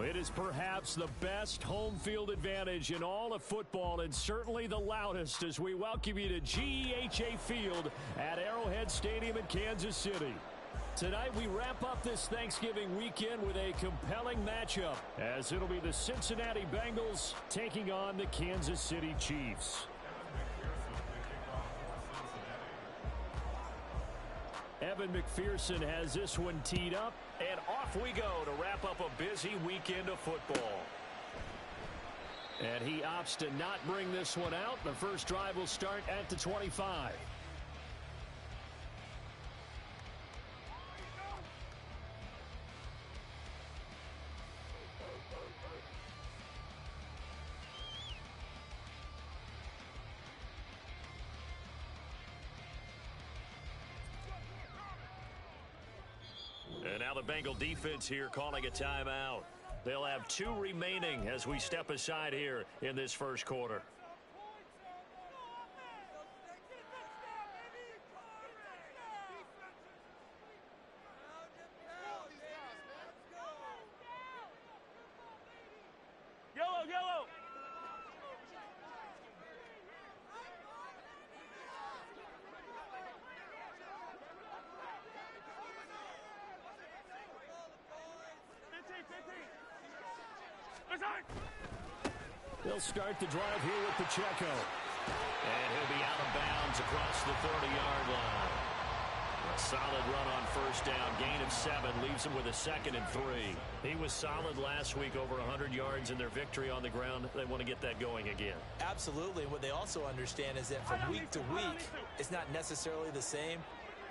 It is perhaps the best home field advantage in all of football and certainly the loudest as we welcome you to GEHA Field at Arrowhead Stadium in Kansas City. Tonight we wrap up this Thanksgiving weekend with a compelling matchup as it'll be the Cincinnati Bengals taking on the Kansas City Chiefs. Evan McPherson has this one teed up, and off we go to wrap up a busy weekend of football. And he opts to not bring this one out. The first drive will start at the 25. And now the Bengal defense here calling a timeout. They'll have 2 remaining as we step aside here in this first quarter. Yellow, yellow. They'll start the drive here with Pacheco. And he'll be out of bounds across the 30-yard line. A solid run on first down. Gain of 7 leaves him with a 2nd and 3. He was solid last week, over 100 yards in their victory on the ground. They want to get that going again. Absolutely. What they also understand is that from week to week, it's not necessarily the same,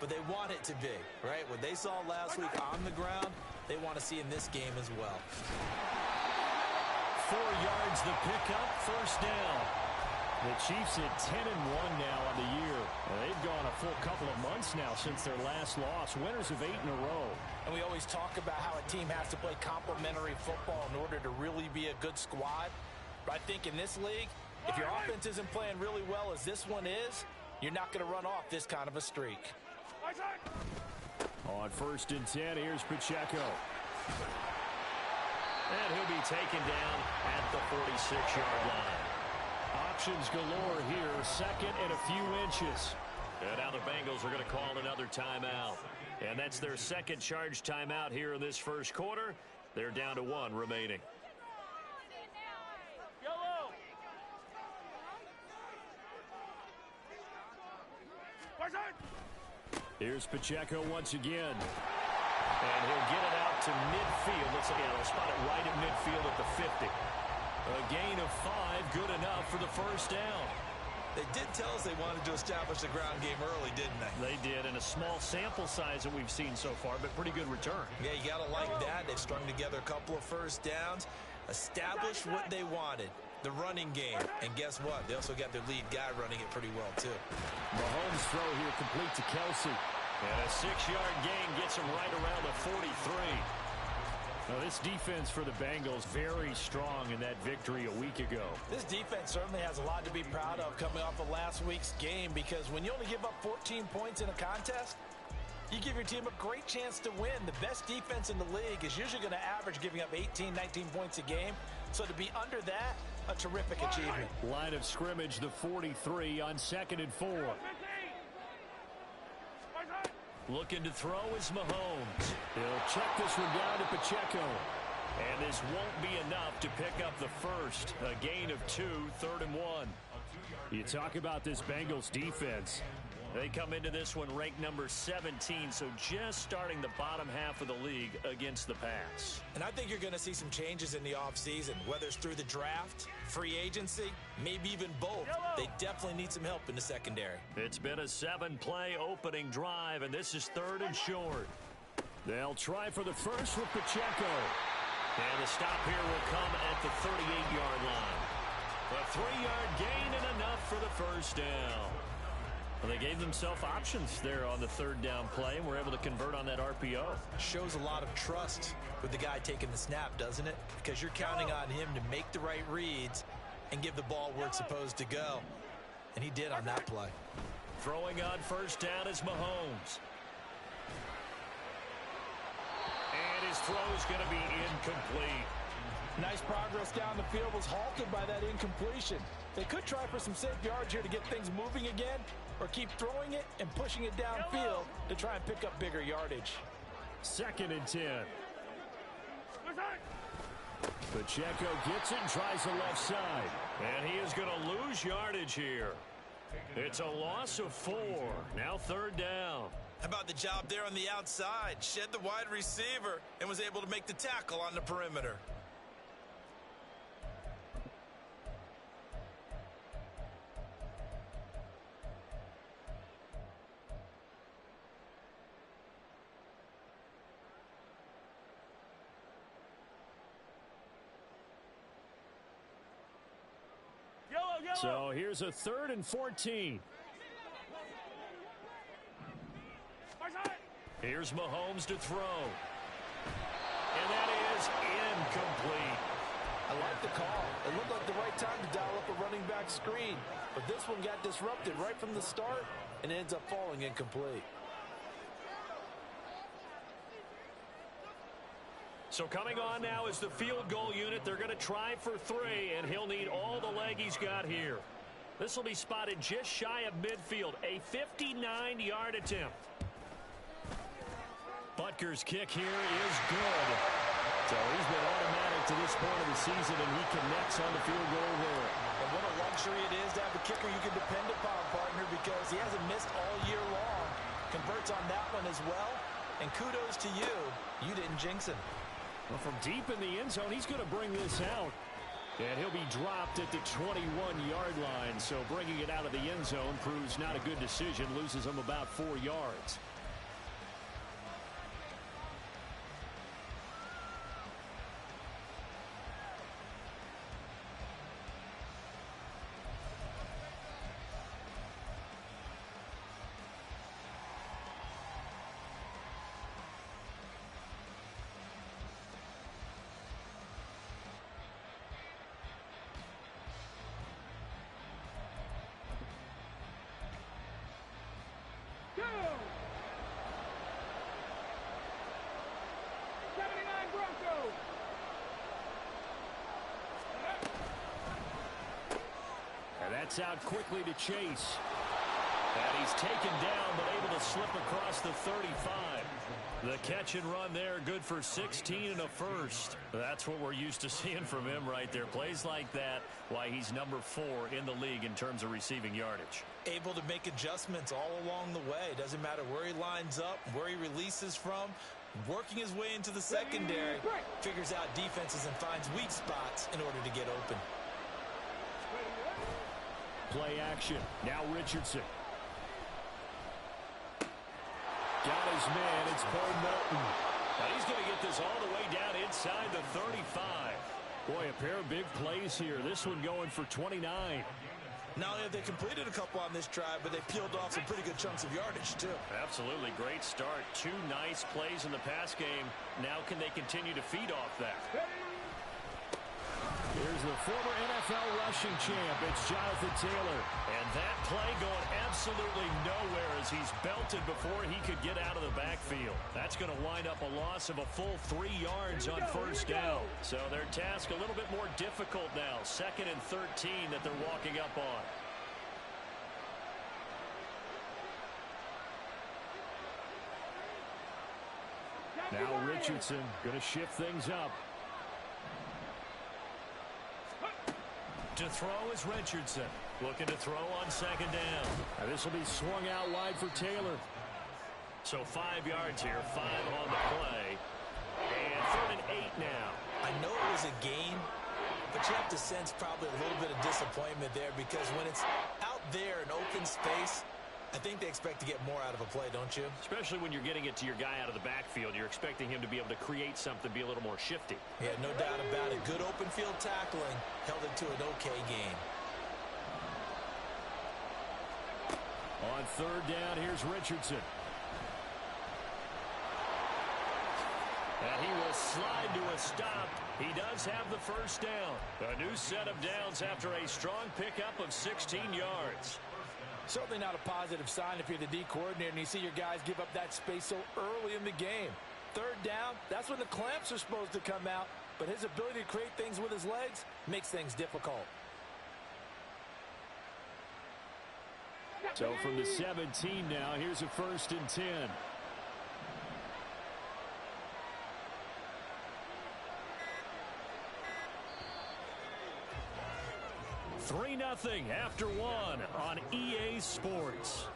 but they want it to be, right? What they saw last week on the ground, they want to see in this game as well. 4 yards the pickup, first down. The Chiefs at 10-1 now on the year. They've gone a full couple of months now since their last loss. Winners of 8 in a row. And we always talk about how a team has to play complementary football in order to really be a good squad. But I think in this league, if your offense isn't playing really well as this one is, you're not going to run off this kind of a streak. On 1st and 10, here's Pacheco. And he'll be taken down at the 46-yard line. Options galore here, 2nd and a few inches. And now the Bengals are going to call another timeout. And that's their 2nd charge timeout here in this first quarter. They're down to 1 remaining. Yellow. Here's Pacheco once again. And he'll get it out to midfield. Let's look at it. They'll spot it right at midfield at the 50. A gain of 5, good enough for the first down. They did tell us they wanted to establish the ground game early, didn't they? They did, and a small sample size that we've seen so far, but pretty good return. Yeah, you got to like that. They've strung together a couple of first downs, established what they wanted, the running game. And guess what? They also got their lead guy running it pretty well, too. Mahomes' throw here complete to Kelsey. And a 6-yard gain gets him right around the 43. Now, this defense for the Bengals very strong in that victory a week ago. This defense certainly has a lot to be proud of coming off of last week's game, because when you only give up 14 points in a contest, you give your team a great chance to win. The best defense in the league is usually going to average giving up 18, 19 points a game. So to be under that, a terrific achievement. Line of scrimmage, the 43 on 2nd and 4. Looking to throw is Mahomes. He'll check this one down to Pacheco. And this won't be enough to pick up the first. A gain of 2, 3rd and 1. You talk about this Bengals defense. They come into this one ranked number 17, so just starting the bottom half of the league against the pass. And I think you're going to see some changes in the offseason, whether it's through the draft, free agency, maybe even both. They definitely need some help in the secondary. It's been a 7-play opening drive, and this is 3rd and short. They'll try for the first with Pacheco. And the stop here will come at the 38-yard line. A 3-yard gain and enough for the first down. Well, they gave themselves options there on the 3rd down play, and were able to convert on that RPO. Shows a lot of trust with the guy taking the snap, doesn't it? Because you're counting on him to make the right reads and give the ball where it's supposed to go. And he did on that play. Throwing on first down is Mahomes. And his throw is going to be incomplete. Nice progress down the field was halted by that incompletion. They could try for some safe yards here to get things moving again, or keep throwing it and pushing it downfield to try and pick up bigger yardage. 2nd and 10. Pacheco gets it and tries the left side. And he is going to lose yardage here. It's a loss of 4. Now 3rd down. How about the job there on the outside? Shed the wide receiver and was able to make the tackle on the perimeter. So here's a 3rd and 14. Here's Mahomes to throw. And that is incomplete. I like the call. It looked like the right time to dial up a running back screen. But this one got disrupted right from the start and ends up falling incomplete. So coming on now is the field goal unit. They're going to try for 3, and he'll need all the leg he's got here. This will be spotted just shy of midfield, a 59-yard attempt. Butker's kick here is good. So he's been automatic to this point of the season, and he connects on the field goal there. And what a luxury it is to have a kicker you can depend upon, partner, because he hasn't missed all year long. Converts on that one as well. And kudos to you. You didn't jinx him. Well, from deep in the end zone, he's going to bring this out. And he'll be dropped at the 21-yard line. So bringing it out of the end zone proves not a good decision. Loses him about 4 yards. That's out quickly to Chase. And he's taken down, but able to slip across the 35. The catch and run there, good for 16 and a first. That's what we're used to seeing from him right there. Plays like that, why he's number 4 in the league in terms of receiving yardage. Able to make adjustments all along the way. Doesn't matter where he lines up, where he releases from. Working his way into the secondary. Figures out defenses and finds weak spots in order to get open. Play action. Now Richardson. Got his man. It's Bo Melton. Now he's going to get this all the way down inside the 35. Boy, a pair of big plays here. This one going for 29. Not only have they completed a couple on this drive, but they peeled off some pretty good chunks of yardage, too. Absolutely. Great start. 2 nice plays in the pass game. Now can they continue to feed off that? Here's the former NFL rushing champ. It's Jonathan Taylor. And that play going absolutely nowhere as he's belted before he could get out of the backfield. That's going to wind up a loss of a full 3 yards on first down. So their task a little bit more difficult now. 2nd and 13 that they're walking up on. Now Richardson going to shift things up. To throw is Richardson. Looking to throw on 2nd down. Now this will be swung out wide for Taylor. So 5 yards here, 5 on the play. And 3rd and 8 now. I know it was a gain, but you have to sense probably a little bit of disappointment there because when it's out there in open space, I think they expect to get more out of a play, don't you? Especially when you're getting it to your guy out of the backfield. You're expecting him to be able to create something, be a little more shifty. Yeah, no doubt about it. Good open field tackling held it to an okay game. On 3rd down, here's Richardson. And he will slide to a stop. He does have the first down. A new set of downs after a strong pickup of 16 yards. Certainly not a positive sign if you're the D coordinator and you see your guys give up that space so early in the game. 3rd down, that's when the clamps are supposed to come out. but his ability to create things with his legs makes things difficult. So from the 17 now, here's a 1st and 10. 3-0 after 1 on EA Sports.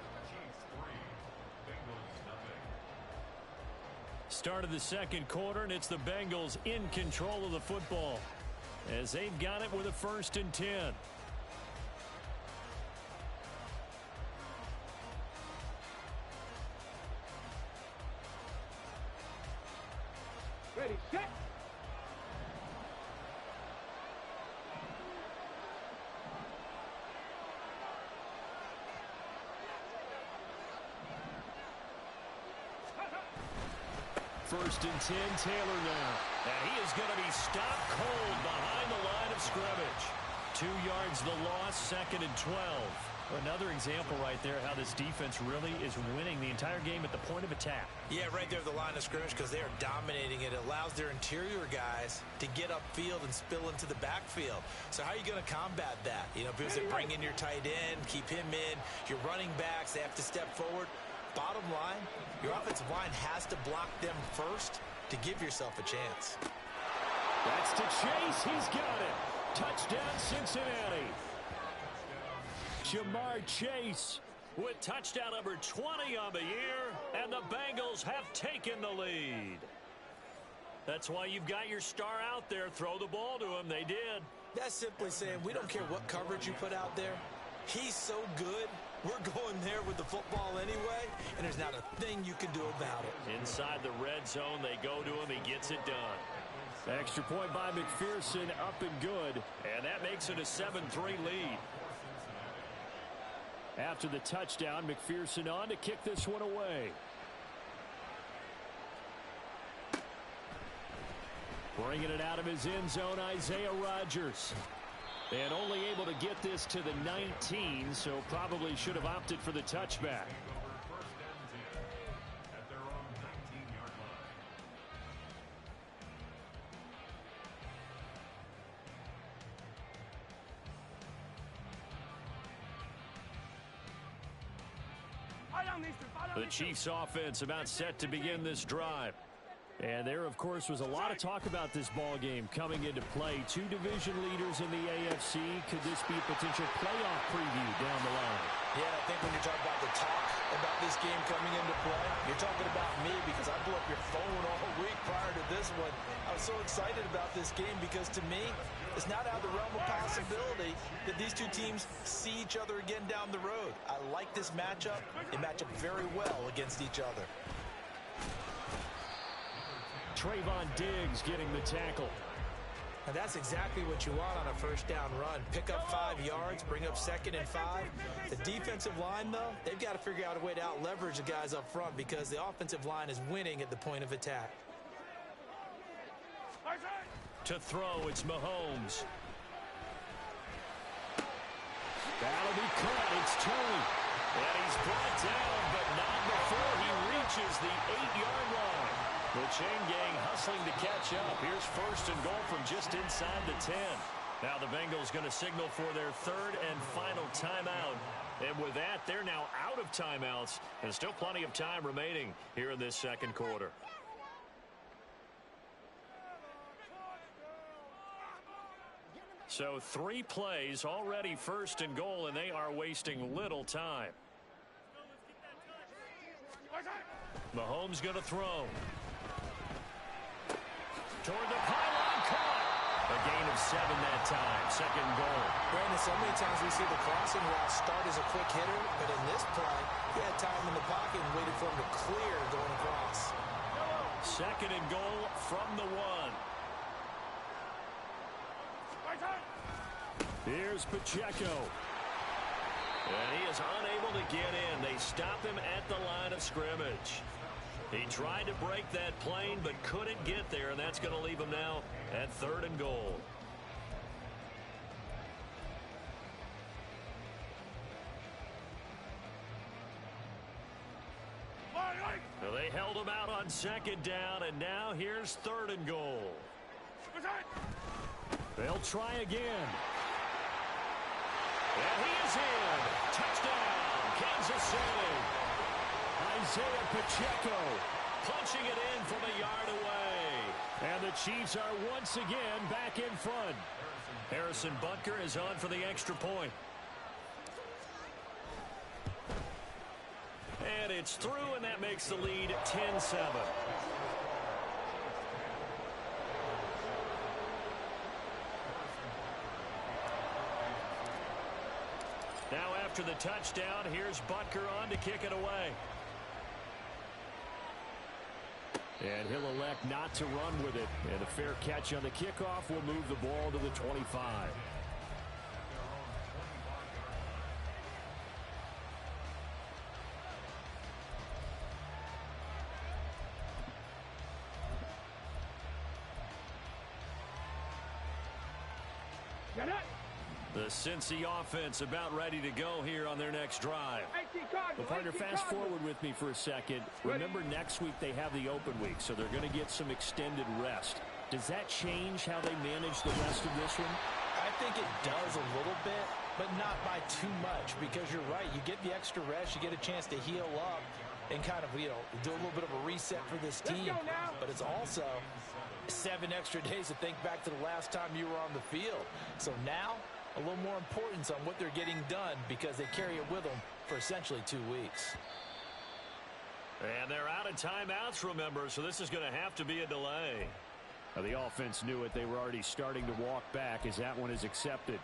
Start of the second quarter, and it's the Bengals in control of the football as they've got it with a 1st and 10. Ready, set. First and 10, Taylor now. And he is going to be stopped cold behind the line of scrimmage. 2 yards the loss, 2nd and 12. Another example right there how this defense really is winning the entire game at the point of attack. Yeah, right there at the line of scrimmage because they are dominating it. It allows their interior guys to get upfield and spill into the backfield. So how are you going to combat that? You know, because they bring in your tight end, keep him in. Your running backs, they have to step forward. Bottom line, your offensive line has to block them first to give yourself a chance. That's to Chase. He's got it. Touchdown, Cincinnati. Jamar Chase with touchdown number 20 on the year, and the Bengals have taken the lead. That's why you've got your star out there. Throw the ball to him. They did. That's simply saying we don't care what coverage you put out there. He's so good. We're going there with the football anyway, and there's not a thing you can do about it. Inside the red zone, they go to him. He gets it done. Extra point by McPherson, up and good, and that makes it a 7-3 lead. After the touchdown, McPherson on to kick this one away. Bringing it out of his end zone, Isaiah Rodgers. And only able to get this to the 19, so probably should have opted for the touchback. The Chiefs offense about set to begin this drive. And there, of course, was a lot of talk about this ball game coming into play. 2 division leaders in the AFC. Could this be a potential playoff preview down the line? Yeah, I think when you're talking about the talk about this game coming into play, you're talking about me because I blew up your phone all week prior to this one. I was so excited about this game because to me, it's not out of the realm of possibility that these two teams see each other again down the road. I like this matchup. They match up very well against each other. Trayvon Diggs getting the tackle. And that's exactly what you want on a first down run. Pick up 5 yards, bring up 2nd and 5. The defensive line, though, they've got to figure out a way to out-leverage the guys up front because the offensive line is winning at the point of attack. To throw, it's Mahomes. That'll be caught. It's Tony. And he's brought down, but not before he reaches the 8-yard line. The chain gang hustling to catch up. Here's 1st and goal from just inside the 10. Now the Bengals going to signal for their 3rd and final timeout. And with that, they're now out of timeouts. And still plenty of time remaining here in this second quarter. So 3 plays already 1st and goal, and they are wasting little time. Mahomes going to throw. Toward the pylon, caught. A gain of 7 that time. 2nd goal. Brandon, so many times we see the crossing route start as a quick hitter, but in this play, he had time in the pocket and waited for him to clear going across. 2nd and goal from the 1. Here's Pacheco. And he is unable to get in. They stop him at the line of scrimmage. He tried to break that plane but couldn't get there, and that's going to leave him now at 3rd and goal. So they held him out on 2nd down, and now here's 3rd and goal. They'll try again. And he is in. Touchdown, Kansas City. Isaiah Pacheco punching it in from a yard away. And the Chiefs are once again back in front. Harrison Butker is on for the extra point. And it's through, and that makes the lead 10-7. Now after the touchdown, here's Butker on to kick it away. And he'll elect not to run with it. And a fair catch on the kickoff will move the ball to the 25. The Cincy offense about ready to go here on their next drive. Well, partner, fast forward with me for a second. Remember, next week they have the open week, so they're going to get some extended rest. Does that change how they manage the rest of this one? I think it does a little bit, but not by too much, because you're right. You get the extra rest, you get a chance to heal up and kind of, do a little bit of a reset for this team. But it's also 7 extra days to think back to the last time you were on the field. So now, a little more importance on what they're getting done because they carry it with them for essentially 2 weeks. And they're out of timeouts, remember, so this is going to have to be a delay. Now, the offense knew it. They were already starting to walk back as that one is accepted.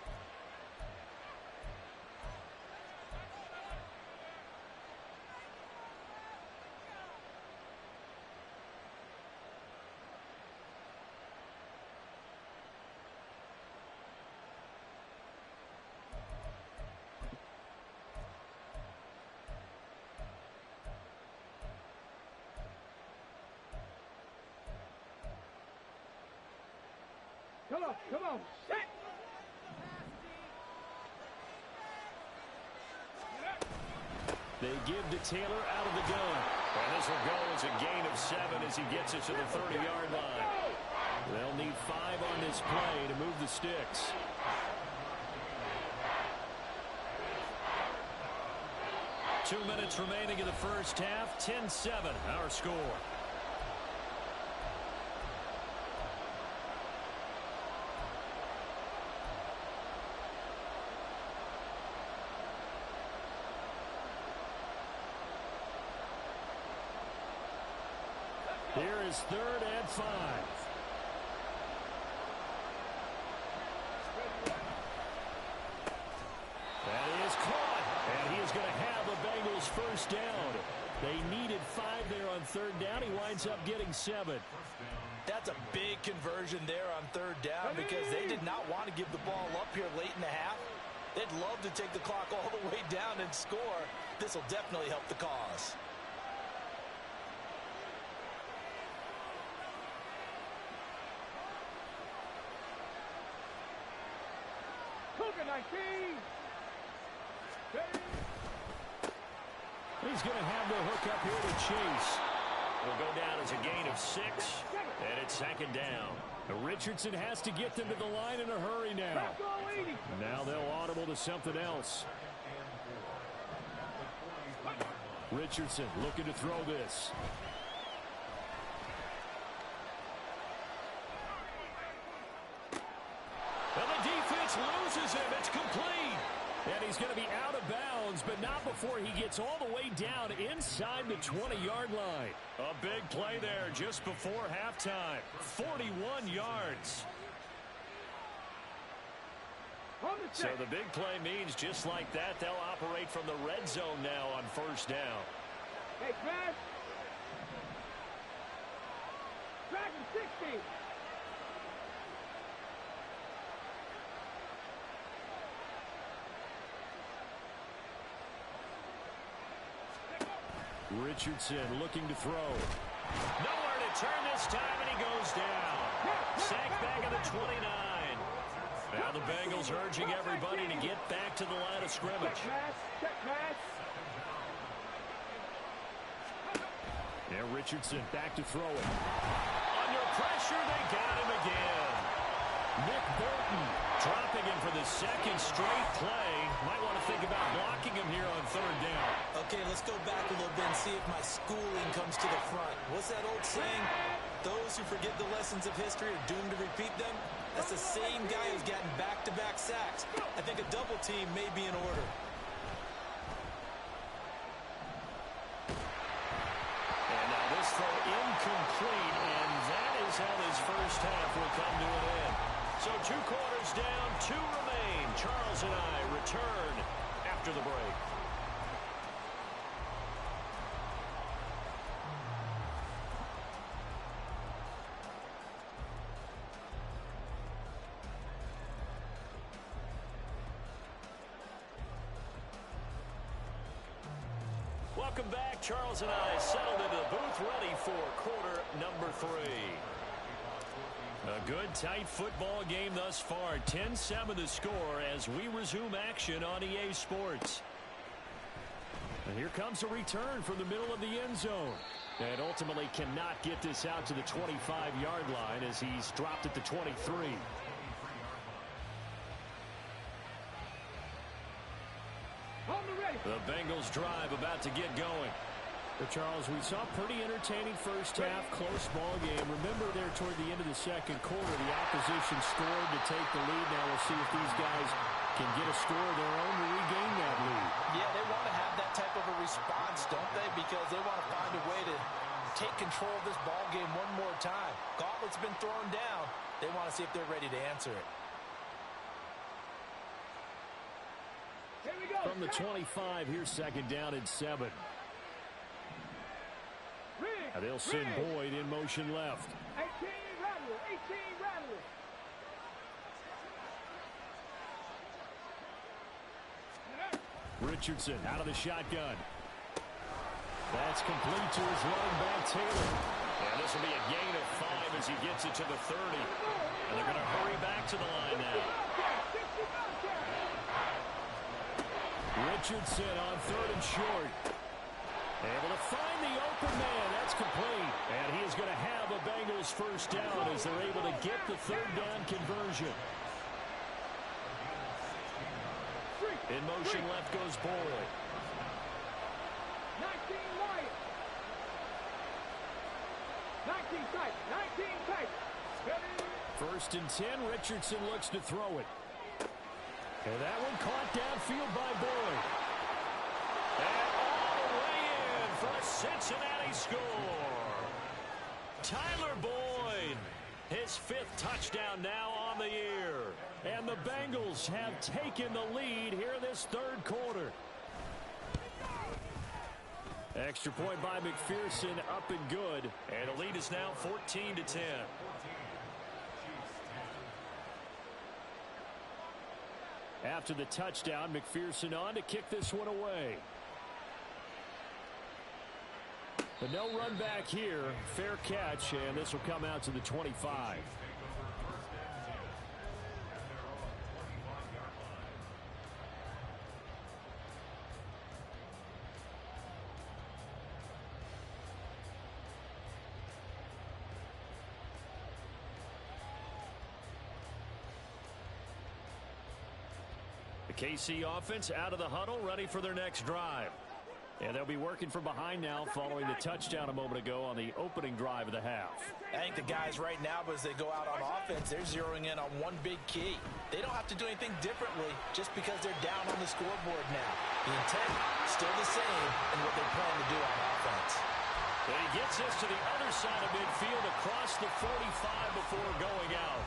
Come on, set! They give to Taylor out of the gun. And this will go as a gain of 7 as he gets it to the 30-yard line. They'll need 5 on this play to move the sticks. Two minutes remaining in the first half. 10-7, our score. Here is 3rd and 5. That is caught. And he is going to have the Bengals first down. They needed 5 there on 3rd down. He winds up getting 7. That's a big conversion there on 3rd down because they did not want to give the ball up here late in the half. They'd love to take the clock all the way down and score. This will definitely help the cause. He's going to have the hook up here to Chase. Will go down as a gain of 6, and it's 2nd down. Richardson has to get them to the line in a hurry now. Now they'll audible to something else. Richardson looking to throw this. And the defense loses him. It's complete. And he's going to be out of bounds, but not before he gets all the way down inside the 20-yard line. A big play there just before halftime. 41 yards. So the big play means just like that, they'll operate from the red zone now on 1st down. Hey, Chris. Dragon 60. Richardson looking to throw. Nowhere to turn this time, and he goes down. Sacked back at the 29. Now the Bengals urging everybody to get back to the line of scrimmage. Now Richardson back to throw it. Under pressure, they got him again. Nick Bolton dropping him for the second straight play. Might want to think about blocking him here on third down. Okay, let's go back a little bit and see if my schooling comes to the front. What's that old saying? Those who forget the lessons of history are doomed to repeat them. That's the same guy who's gotten back-to-back sacks. I think a double team may be in order. And now this throw incomplete, and that is how this first half will come to an end. So 2 quarters down, 2 remain. Charles and I return after the break. Welcome back. Charles and I settled into the booth, ready for quarter number 3. A good, tight football game thus far. 10-7 the score as we resume action on EA Sports. And here comes a return from the middle of the end zone. And ultimately cannot get this out to the 25-yard line as he's dropped at the 23. The Bengals drive about to get going. But Charles, we saw a pretty entertaining first half, close ball game. Remember there toward the end of the second quarter, the opposition scored to take the lead. Now we'll see if these guys can get a score of their own to regain that lead. Yeah, they want to have that type of a response, don't they? Because they want to find a way to take control of this ball game one more time. Gauntlet's been thrown down. They want to see if they're ready to answer it. From the 25, here's second down and 7. Now they'll send Boyd in motion left. 18 Rattler. Richardson out of the shotgun. That's complete to his running back, Taylor. And this will be a gain of 5 as he gets it to the 30. And they're going to hurry back to the line now. Richardson on 3rd and short. Able to find the open man. That's complete. And he is going to have a Bengals first down as they're able to get the 3rd down conversion. In motion left goes Boyd. 19 Wyatt. 19 tight. 19 tight. 1st and 10. Richardson looks to throw it. And that one caught downfield by Boyd. And all the way in for a Cincinnati score. Tyler Boyd, his 5th touchdown now on the year. And the Bengals have taken the lead here in this 3rd quarter. Extra point by McPherson, up and good. And the lead is now 14-10. After the touchdown, McPherson on to kick this one away. But no run back here. Fair catch, and this will come out to the 25. KC offense out of the huddle, ready for their next drive. And they'll be working from behind now following the touchdown a moment ago on the opening drive of the half. I think the guys right now, as they go out on offense, they're zeroing in on one big key. They don't have to do anything differently just because they're down on the scoreboard now. The intent still the same in what they plan to do on offense. And he gets us to the other side of midfield across the 45 before going out.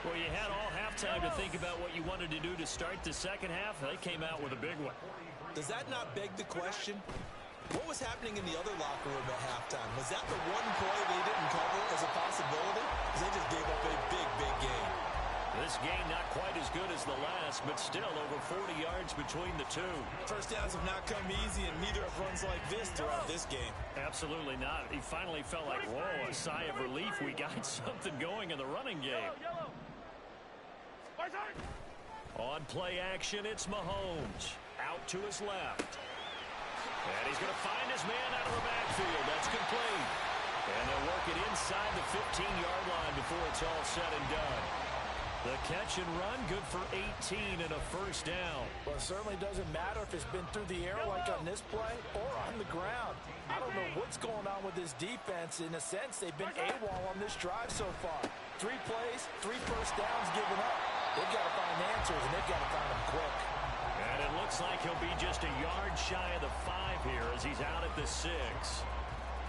Well, you had all halftime to think about what you wanted to do to start the second half. They came out with a big one. Does that not beg the question? What was happening in the other locker room at halftime? Was that the one play they didn't cover as a possibility? Because they just gave up a big, big game. This game not quite as good as the last, but still over 40 yards between the two. First downs have not come easy, and neither have runs like this throughout this game. Absolutely not. He finally felt like, whoa, a sigh of relief. We got something going in the running game. On play action, it's Mahomes. Out to his left. And he's going to find his man out of the backfield. That's complete. And they'll work it inside the 15-yard line before it's all said and done. The catch and run, good for 18 and a first down. Well, it certainly doesn't matter if it's been through the air like on this play or on the ground. I don't know what's going on with this defense. In a sense, they've been AWOL on this drive so far. 3 plays, 3 first downs given up. They've got to find answers, and they've got to find them quick. And it looks like he'll be just a yard shy of the 5 here as he's out at the 6.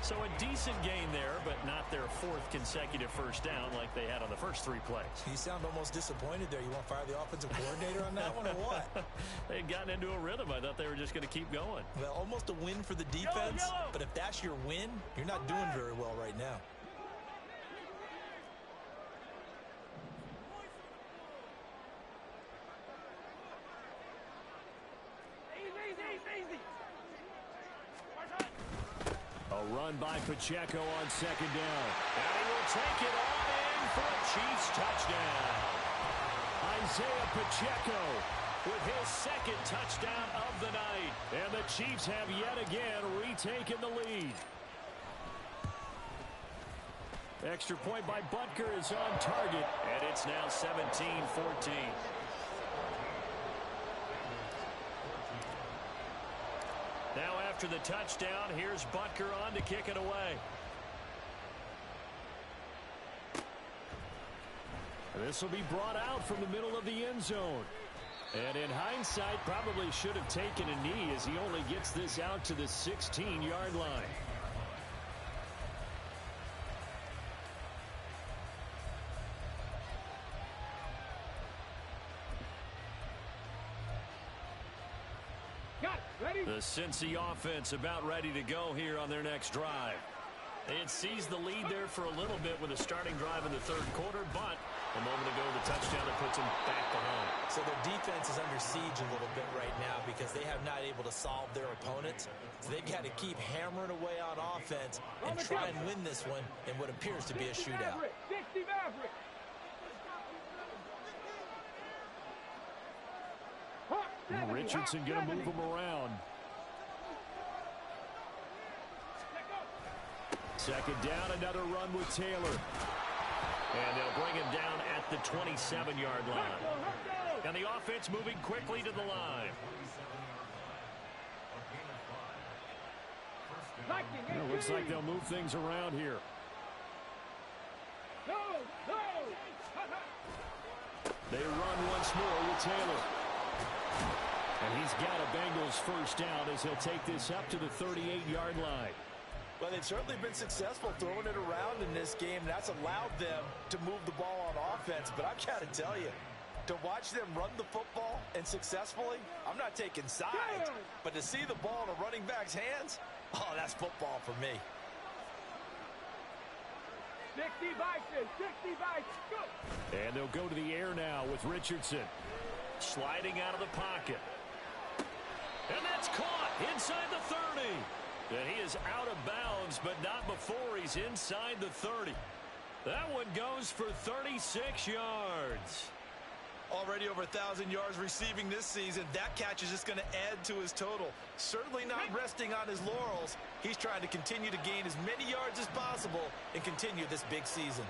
So a decent gain there, but not their 4th consecutive first down like they had on the first 3 plays. You sound almost disappointed there. You want to fire the offensive coordinator on that one or what? They'd gotten into a rhythm. I thought they were just going to keep going. Well, almost a win for the defense, but if that's your win, you're not doing very well right now. A run by Pacheco on 2nd down. And he will take it on in for a Chiefs touchdown. Isaiah Pacheco with his 2nd touchdown of the night. And the Chiefs have yet again retaken the lead. Extra point by Butker is on target. And it's now 17-14. Now after the touchdown, here's Butker on to kick it away. This will be brought out from the middle of the end zone. And in hindsight, probably should have taken a knee as he only gets this out to the 16-yard line. The Cincy offense about ready to go here on their next drive. They had seized the lead there for a little bit with a starting drive in the 3rd quarter, but a moment ago the touchdown that puts them back behind. So their defense is under siege a little bit right now because they have not able to solve their opponents. So they've got to keep hammering away on offense and try and win this one in what appears to be a shootout. Richardson going to move him around. 2nd down, another run with Taylor. And they'll bring him down at the 27-yard line. And the offense moving quickly to the line. It looks like they'll move things around here. They run once more with Taylor. And he's got a Bengals first down as he'll take this up to the 38-yard line. Well, they've certainly been successful throwing it around in this game. That's allowed them to move the ball on offense. But I've got to tell you, to watch them run the football and successfully, I'm not taking sides. But to see the ball in a running back's hands, oh, that's football for me. 60 Vikings, 60 Vikings, go! And they'll go to the air now with Richardson. Sliding out of the pocket. And that's caught inside the 30. And he is out of bounds, but not before he's inside the 30. That one goes for 36 yards. Already over 1,000 yards receiving this season. That catch is just going to add to his total. Certainly not resting on his laurels. He's trying to continue to gain as many yards as possible and continue this big season.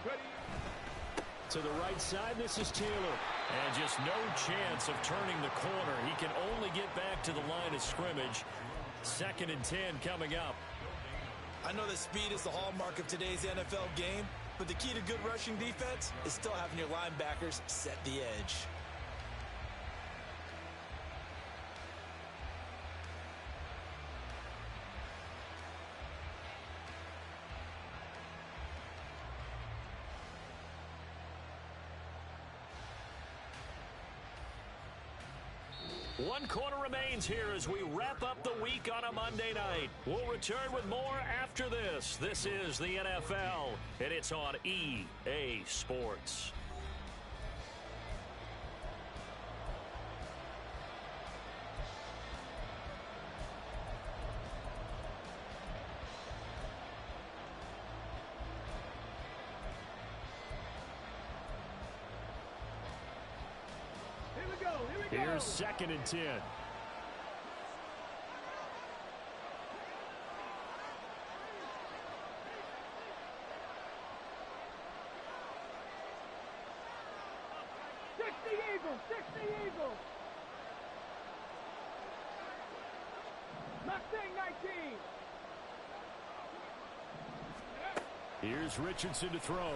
To the right side, this is Taylor. And just no chance of turning the corner. He can only get back to the line of scrimmage. 2nd and 10 coming up. I know that speed is the hallmark of today's NFL game, but the key to good rushing defense is still having your linebackers set the edge. One quarter remains here as we wrap up the week on a Monday night. We'll return with more after this. This is the NFL, and it's on EA Sports. Here's 2nd and 10. 60 Eagles. Mustang 19. Here's Richardson to throw.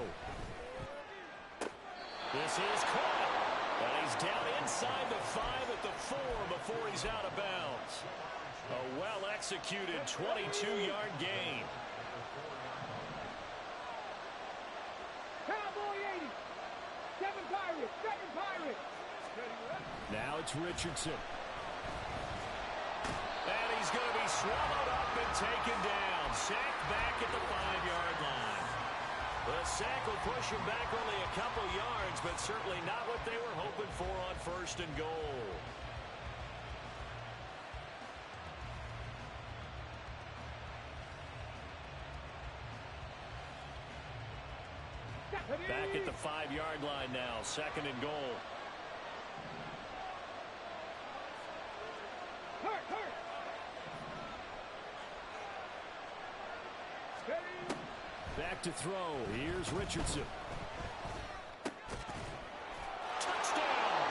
This is caught. And he's down inside the 5 at the 4 before he's out of bounds. A well-executed 22-yard gain. Cowboy 80. 7 Pirates. 7 Pirates. Now it's Richardson. And he's going to be swallowed up and taken down. Sacked back at the 5-yard line. The sack will push him back only a couple yards, but certainly not what they were hoping for on 1st and goal. Back at the 5-yard line now, 2nd and goal. Back to throw. Here's Richardson. Touchdown!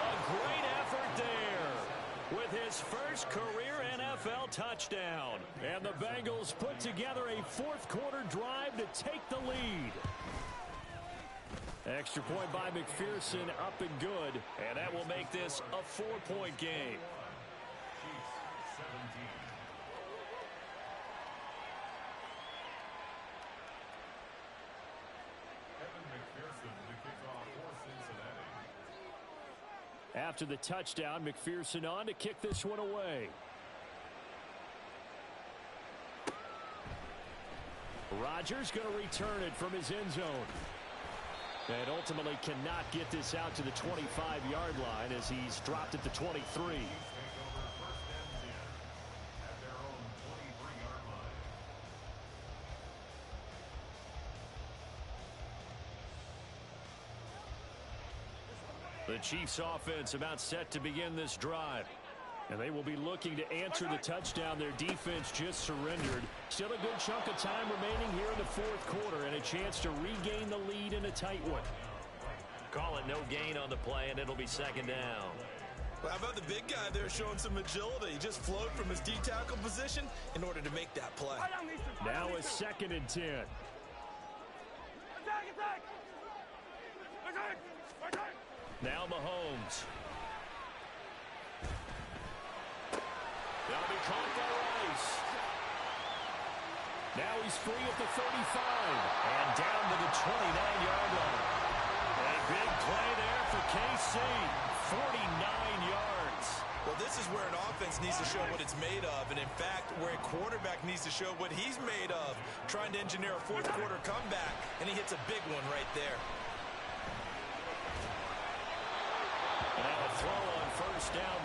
A great effort there with his first career NFL touchdown. And the Bengals put together a 4th-quarter drive to take the lead. Extra point by McPherson, up and good. And that will make this a 4-point game. After the touchdown, McPherson on to kick this one away. Rodgers going to return it from his end zone. And ultimately cannot get this out to the 25-yard line as he's dropped at the 23. The Chiefs offense about set to begin this drive. And they will be looking to answer the touchdown their defense just surrendered. Still a good chunk of time remaining here in the 4th quarter and a chance to regain the lead in a tight one. Call it no gain on the play, and it'll be 2nd down. Well, how about the big guy there showing some agility? He just flowed from his D-tackle position in order to make that play. Now a 2nd and 10. Now Mahomes. That'll be caught by Rice. Now he's free at the 35 and down to the 29-yard line. A big play there for KC. 49 yards. Well, this is where an offense needs to show what it's made of, and in fact, where a quarterback needs to show what he's made of, trying to engineer a 4th-quarter comeback, and he hits a big one right there. Now a throw on 1st down.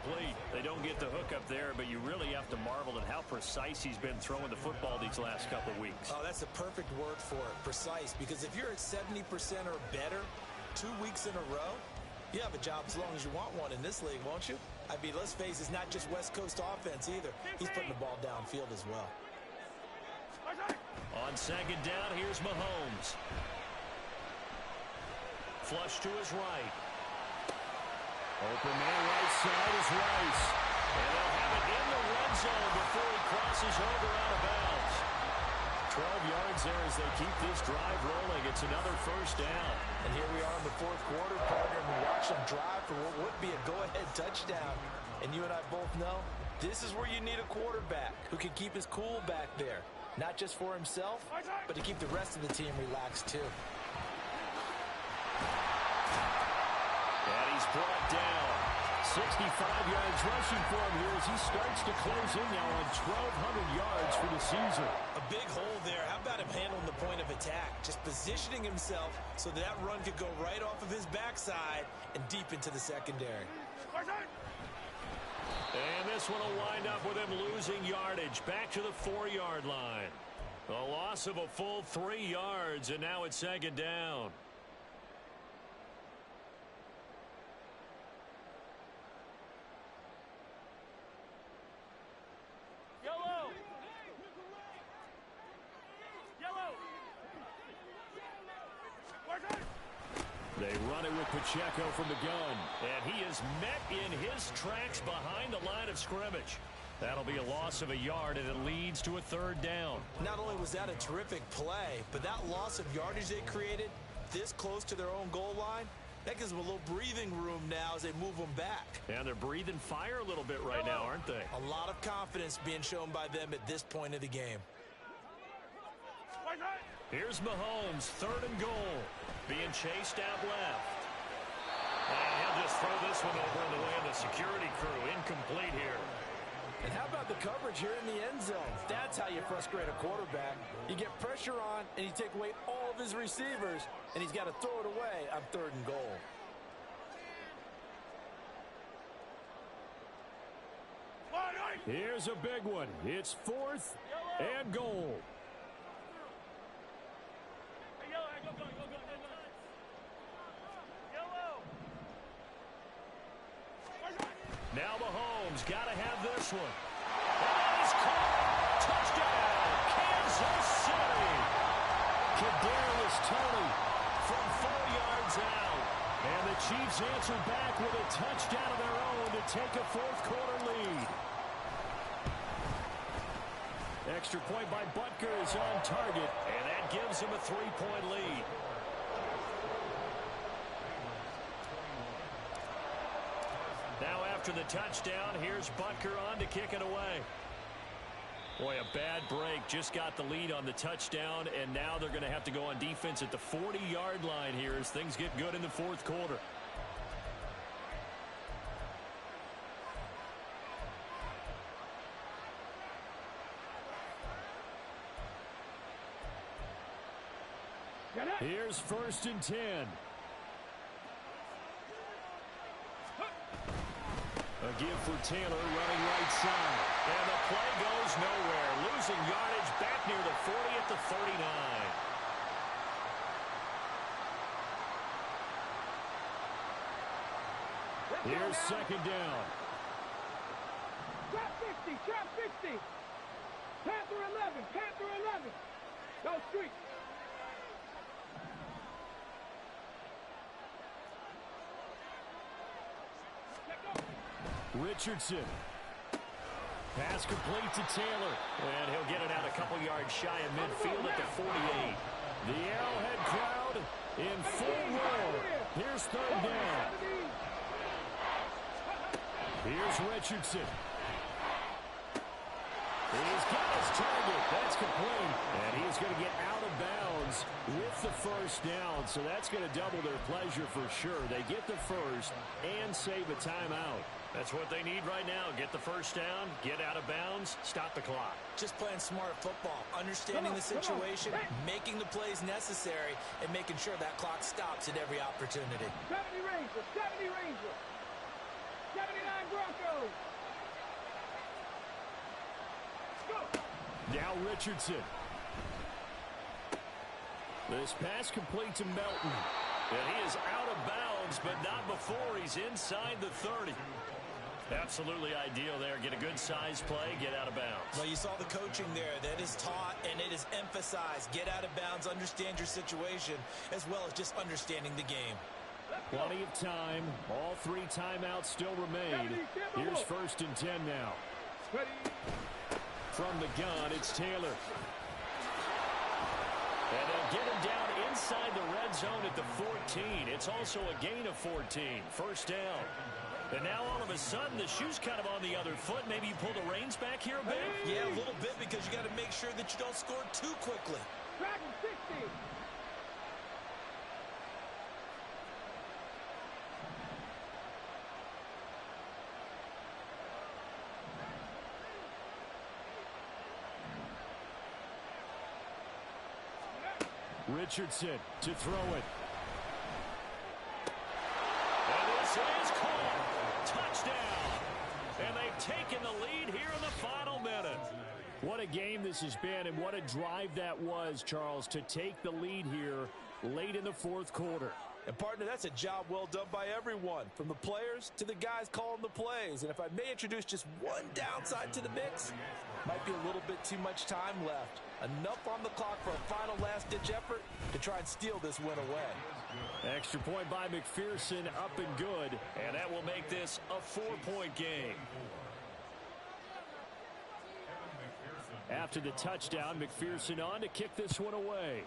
Complete. They don't get the hook up there, but you really have to marvel at how precise he's been throwing the football these last couple of weeks. Oh, that's the perfect word for it, precise, because if you're at 70% or better 2 weeks in a row, you have a job as long as you want one in this league, won't you? I mean, let's face it, it's not just West Coast offense either. He's putting the ball downfield as well. On 2nd down, here's Mahomes. Flush to his right. Open man right side is Rice. And they'll have it in the red zone before he crosses over out of bounds. 12 yards there as they keep this drive rolling. It's another 1st down. And here we are in the 4th quarter, partner, and we watch them drive for what would be a go-ahead touchdown. And you and I both know this is where you need a quarterback who can keep his cool back there. Not just for himself, but to keep the rest of the team relaxed too. And he's brought down. 65 yards rushing for him here as he starts to close in now on 1,200 yards for the season. A big hole there. How about him handling the point of attack? Just positioning himself so that run could go right off of his backside and deep into the secondary. And this one will wind up with him losing yardage back to the 4-yard line. A loss of a full 3 yards, and now it's 2nd down. Yellow. They run it with Pacheco from the gun. And he is met in his tracks behind the line of scrimmage. That'll be a loss of a yard, and it leads to a third down. Not only was that a terrific play, but that loss of yardage they created this close to their own goal line, that gives them a little breathing room now as they move them back. And they're breathing fire a little bit right now, aren't they? A lot of confidence being shown by them at this point of the game. Here's Mahomes, 3rd and goal, being chased out left. And he'll just throw this one over in the way of the security crew. Incomplete here. And how about the coverage here in the end zone? That's how you frustrate a quarterback. You get pressure on, and you take away all of his receivers, and he's got to throw it away on 3rd and goal. Here's a big one. It's 4th and goal. Now Mahomes got to have this one. And he's caught. Touchdown, Kansas City. Kadarius Toney from 4 yards out. And the Chiefs answer back with a touchdown of their own to take a 4th quarter lead. Extra point by Butker is on target, and that gives him a 3-point lead. Now after the touchdown, here's Butker on to kick it away. Boy, a bad break. Just got the lead on the touchdown, and now they're going to have to go on defense at the 40-yard line here as things get good in the 4th quarter. Here's 1st and 10. A give for Taylor running right side. And the play goes nowhere. Losing yardage back near the 40 at the 39. Here's 2nd down. Trap 60, trap 60. Panther 11, Panther 11. Go street. Richardson. Pass complete to Taylor. And he'll get it out a couple yards shy of midfield at the 48. The Arrowhead crowd in full roar. Here's 3rd down. Here's Richardson. He's got his target. That's complete. And he's going to get out of bounds with the 1st down. So that's going to double their pleasure for sure. They get the 1st and save a timeout. That's what they need right now. Get the 1st down, get out of bounds, stop the clock. Just playing smart football, understanding the situation, making the plays necessary, and making sure that clock stops at every opportunity. 70 Rangers, 70 Rangers. 79 Broncos. Go. Now Richardson. This pass complete to Melton. And he is out of bounds, but not before he's inside the 30. Absolutely ideal there. Get a good size play, get out of bounds. Well, you saw the coaching there. That is taught and it is emphasized. Get out of bounds, understand your situation, as well as just understanding the game. Plenty of time. All 3 timeouts still remain. Here's 1st and 10 now. From the gun, it's Taylor. And they'll get him down inside the red zone at the 14. It's also a gain of 14. 1st down. And now all of a sudden the shoe's kind of on the other foot. Maybe you pull the reins back here a bit? Yeah, a little bit, because you got to make sure that you don't score too quickly. Dragon 60. Richardson to throw it. And this is caught. Touchdown. And they've taken the lead here in the final minute. What a game this has been, and what a drive that was, Charles, to take the lead here late in the 4th quarter. And, partner, that's a job well done by everyone, from the players to the guys calling the plays. And if I may introduce just one downside to the mix, might be a little bit too much time left. Enough on the clock for a final last-ditch effort, to try and steal this win away. Extra point by McPherson, up and good, and that will make this a 4-point game. After the touchdown, McPherson on to kick this one away.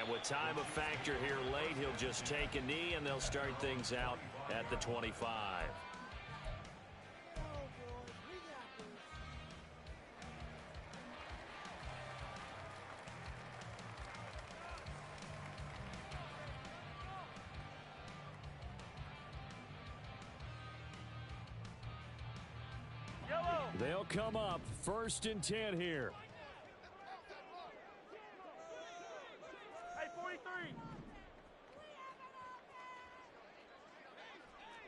And with time a factor here late, he'll just take a knee, and they'll start things out at the 25. They'll come up 1st and 10 here. Hey, 43.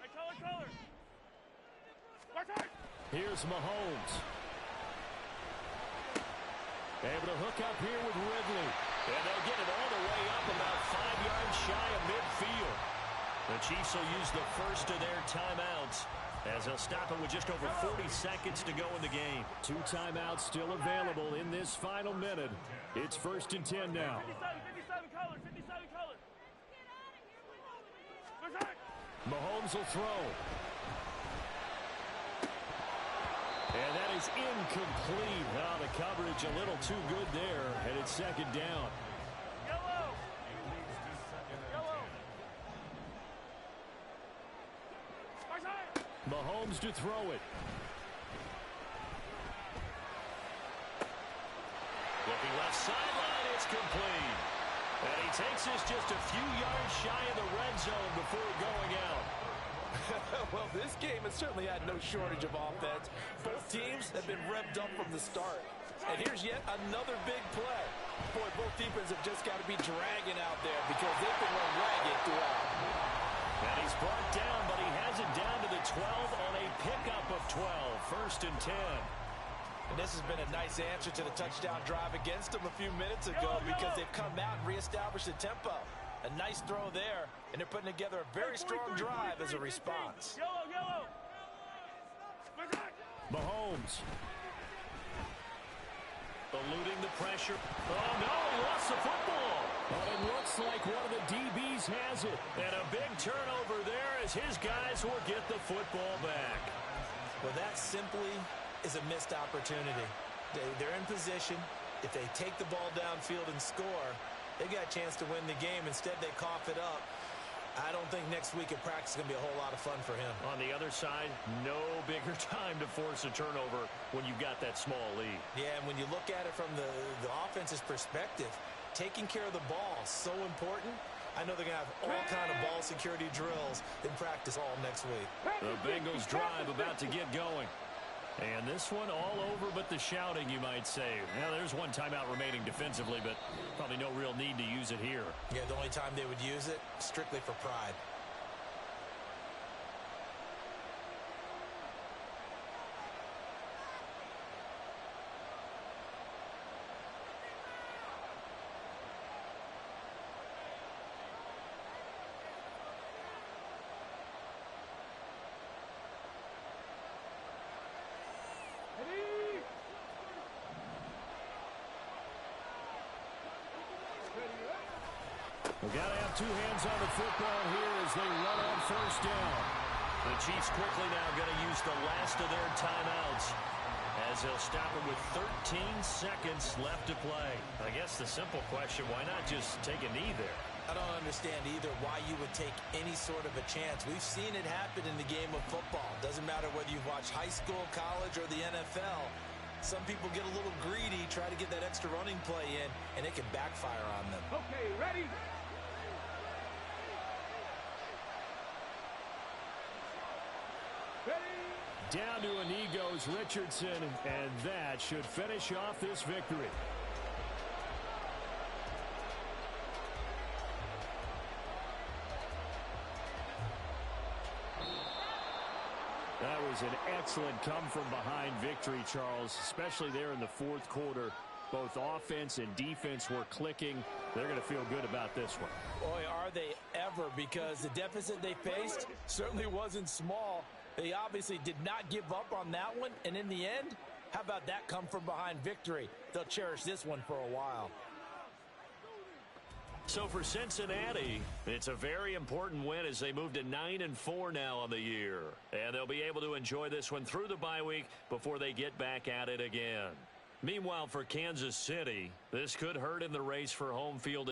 Hey, color. Here's Mahomes. Able to hook up here with Ridley. And they'll get it all the way up about 5 yards shy of midfield. The Chiefs will use the first of their timeouts, as they'll stop it with just over 40 seconds to go in the game. 2 timeouts still available in this final minute. It's 1st and 10 now. 57 color. Mahomes will throw. And that is incomplete. Oh, the coverage a little too good there, and it's 2nd down. Yellow. Mahomes to throw it. Looking left sideline, it's complete. And he takes this just a few yards shy of the red zone before going out. Well, this game has certainly had no shortage of offense. Both teams have been revved up from the start. And here's yet another big play. Boy, both defenses have just got to be dragging out there because they've been run ragged throughout. And he's brought down, but he has it down to the 12 on a pickup of 12. 1st and 10. And this has been a nice answer to the touchdown drive against them a few minutes ago because they've come out and reestablished the tempo. A nice throw there, and they're putting together a very strong drive as a response. Yellow. Mahomes. Eluding the pressure. Oh, no, he lost the football. But it looks like one of the DBs has it. And a big turnover there as his guys will get the football back. Well, that simply is a missed opportunity. They're in position. If they take the ball downfield and score, they got a chance to win the game. Instead, they cough it up. I don't think next week at practice is going to be a whole lot of fun for him. On the other side, no bigger time to force a turnover when you've got that small lead. Yeah, and when you look at it from the offense's perspective, taking care of the ball is so important. I know they're going to have all kind of ball security drills in practice all next week. The Bengals drive about to get going. And this one all over but the shouting, you might say. Now, there's one timeout remaining defensively, but probably no real need to use it here. Yeah, the only time they would use it, strictly for pride. We've got to have 2 hands on the football here as they run on 1st down. The Chiefs quickly now going to use the last of their timeouts as they'll stop it with 13 seconds left to play. I guess the simple question, why not just take a knee there? I don't understand either why you would take any sort of a chance. We've seen it happen in the game of football. Doesn't matter whether you've watched high school, college, or the NFL. Some people get a little greedy, try to get that extra running play in, and it can backfire on them. Okay, ready? Down to a knee goes Richardson, and that should finish off this victory. That was an excellent come-from-behind victory, Charles, especially there in the 4th quarter. Both offense and defense were clicking. They're going to feel good about this one. Boy, are they ever, because the deficit they faced certainly wasn't small. They obviously did not give up on that one, and in the end, How about that come-from-behind victory? They'll cherish this one for a while. So for Cincinnati, it's a very important win as they move to 9-4 now on the year. And they'll be able to enjoy this one through the bye week before they get back at it again. Meanwhile, for Kansas City, this could hurt in the race for home field